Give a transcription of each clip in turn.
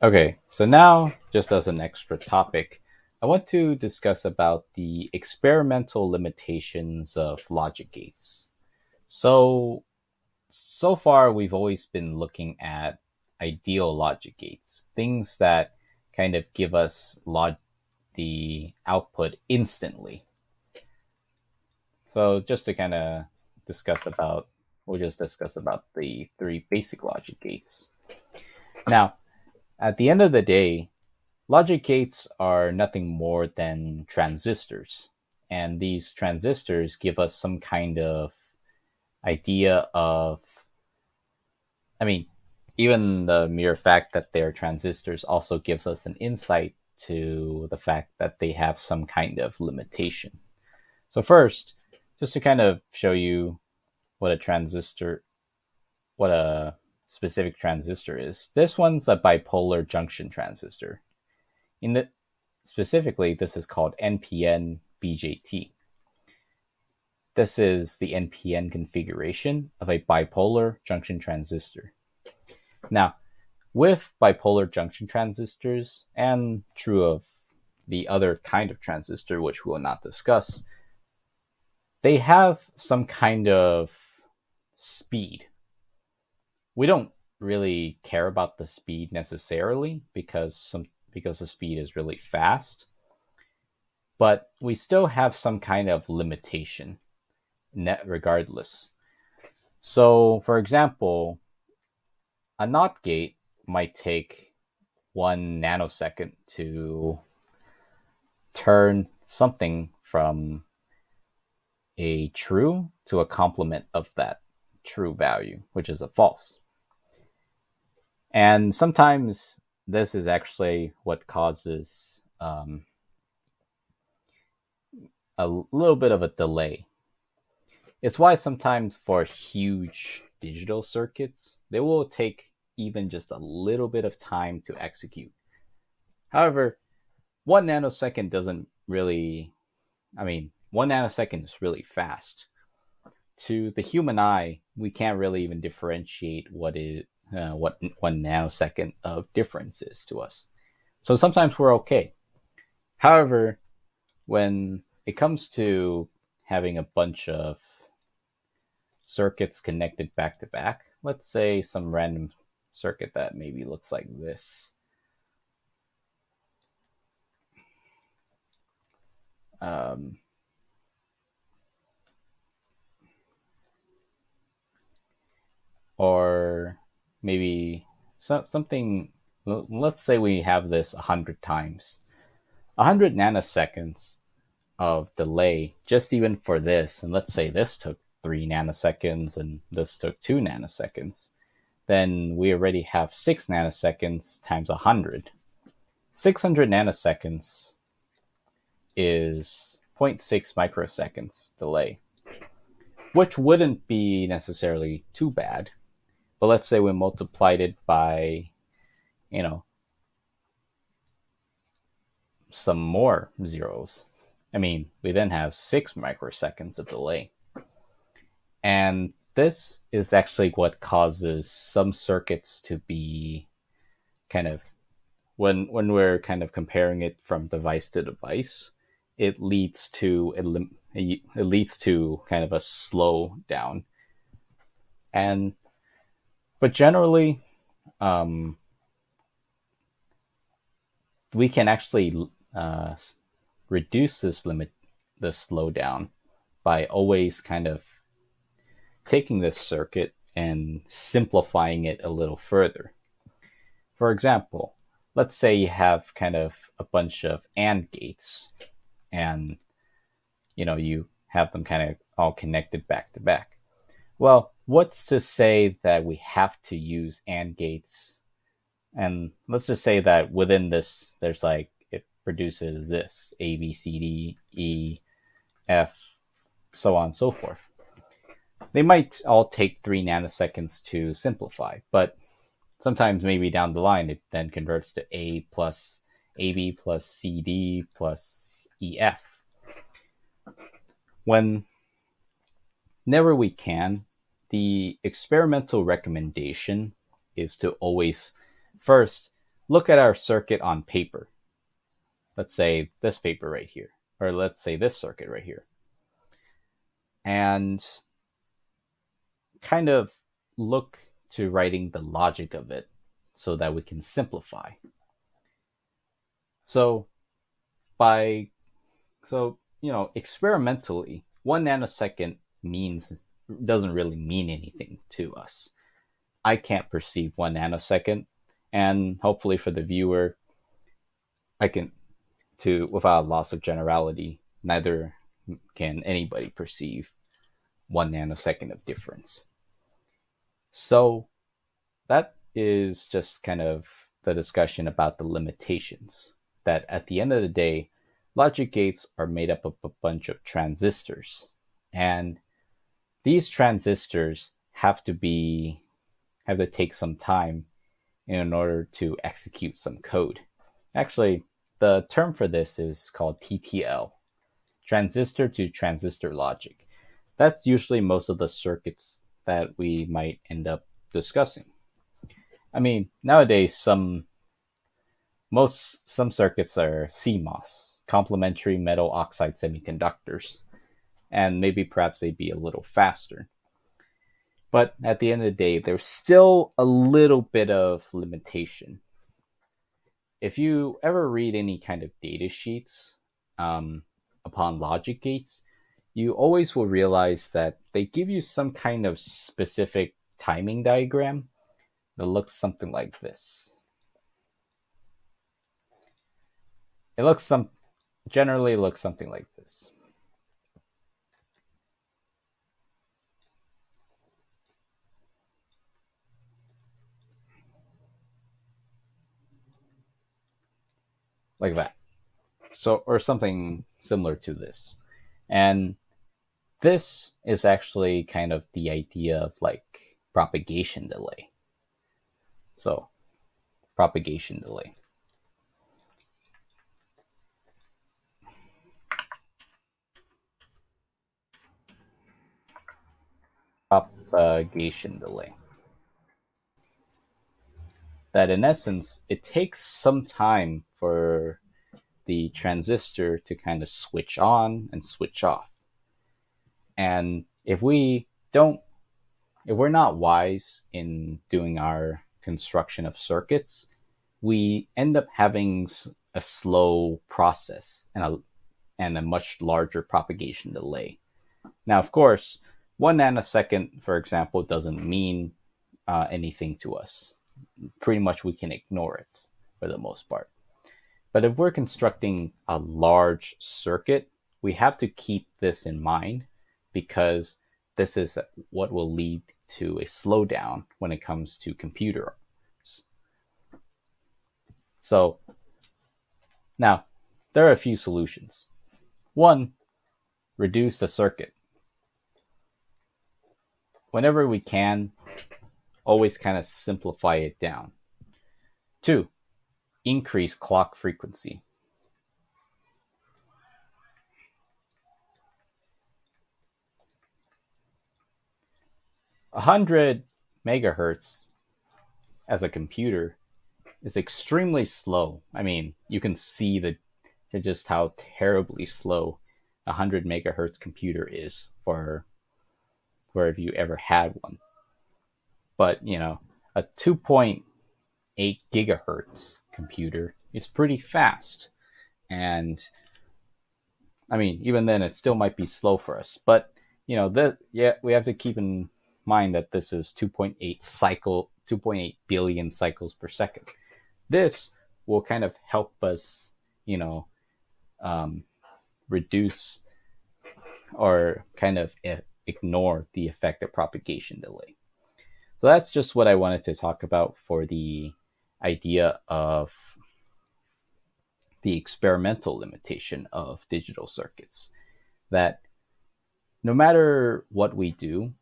Okay, so now, just as an extra topic, I want to discuss about the experimental limitations of logic gates. So far we've always been looking at ideal logic gates, things that kind of give us the output instantly. So just to kind of discuss about, we'll just discuss about the three basic logic gates. Now, at the end of the day, logic gates are nothing more than transistors. And these transistors give us some kind of idea of, I mean, even the mere fact that they're transistors also gives us an insight to the fact that they have some kind of limitation. So, first, just to kind of show you what a transistor, what a specific transistor is, this one's a bipolar junction transistor. In the Specifically, this is called NPN BJT. This is the NPN configuration of a bipolar junction transistor. Now, with bipolar junction transistors, and true of the other kind of transistor, which we will not discuss, they have some kind of speed. We don't really care about the speed necessarily because the speed is really fast, but we still have some kind of limitation net regardless. So, for example, a NOT gate might take 1 nanosecond to turn something from a true to a complement of that true value, which is a false. And sometimes this is actually what causes a little bit of a delay. It's why sometimes for huge digital circuits, they will take even just a little bit of time to execute. However, 1 nanosecond doesn't really, I mean, 1 nanosecond is really fast. To the human eye, we can't really even differentiate what 1 nanosecond of difference is to us. So sometimes we're okay. However, when it comes to having a bunch of circuits connected back to back, let's say some random circuit that maybe looks like this. Um, or maybe something. Let's say we have this 100 times, 100 nanoseconds of delay just even for this, and let's say this took 3 nanoseconds and this took 2 nanoseconds, then we already have 6 nanoseconds times 100. 600 nanoseconds is zero point 0.6 microseconds delay, which wouldn't be necessarily too bad. But let's say we multiplied it by, you know, some more zeros. I mean, we then have 6 microseconds of delay. And this is actually what causes some circuits to be kind of, when we're kind of comparing it from device to device, it leads to kind of a slow down. And but generally, um, we can actually reduce this slowdown by always kind of taking this circuit and simplifying it a little further. For example, let's say you have kind of a bunch of AND gates, and you have them kind of all connected back to back. Well, what's to say that we have to use AND gates? And let's just say that within this, there's like, it produces this A, B, C, D, E, F, so on and so forth. They might all take 3 nanoseconds to simplify, but sometimes maybe down the line it then converts to A plus AB plus CD plus EF. Whenever we can, the experimental recommendation is to always first look at our circuit on paper. Let's say this paper right here, or let's say this circuit right here, and kind of look to writing the logic of it so that we can simplify. So by experimentally, 1 nanosecond means doesn't really mean anything to us. I can't perceive 1 nanosecond, and hopefully for the viewer, I can to without loss of generality, neither can anybody perceive 1 nanosecond of difference. So that is just kind of the discussion about the limitations. That at the end of the day, logic gates are made up of a bunch of transistors. And these transistors have to take some time in order to execute some code. Actually, the term for this is called TTL, transistor to transistor logic. That's usually most of the circuits that we might end up discussing. I mean, nowadays some circuits are CMOS, complementary metal oxide semiconductors, and maybe perhaps they'd be a little faster. But at the end of the day, there's still a little bit of limitation. If you ever read any kind of data sheets upon logic gates, you always will realize that they give you some kind of specific timing diagram that looks something like this. Generally looks something like this. Like that. So, or something similar to this. And this is actually kind of the idea of like propagation delay. So, propagation delay. Propagation delay. That in essence, it takes some time for the transistor to kind of switch on and switch off. And if we're not wise in doing our construction of circuits, we end up having a slow process and a much larger propagation delay. Now, of course, 1 nanosecond, for example, doesn't mean anything to us. Pretty much we can ignore it for the most part. But if we're constructing a large circuit, we have to keep this in mind because this is what will lead to a slowdown when it comes to computers. So now there are a few solutions. One, reduce the circuit. Whenever we can, always kind of simplify it down. Two, increase clock frequency. 100 megahertz as a computer is extremely slow. I mean, you can see just how terribly slow a 100 megahertz computer is for if you ever had one. But, a 2.8 gigahertz computer is pretty fast. And I mean, even then, it still might be slow for us. But, we have to keep in mind that this is 2.8 billion cycles per second. This will kind of help us, reduce or kind of ignore the effect of propagation delay. So that's just what I wanted to talk about for the idea of the experimental limitation of digital circuits. That no matter what we do,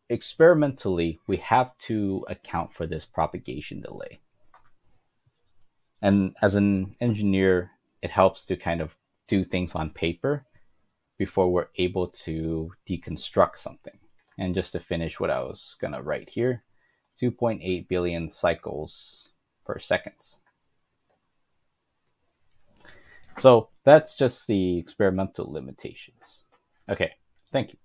experimentally, we have to account for this propagation delay. And as an engineer, it helps to kind of do things on paper before we're able to deconstruct something. And just to finish what I was going to write here, 2.8 billion cycles per second. So that's just the experimental limitations. Okay, thank you.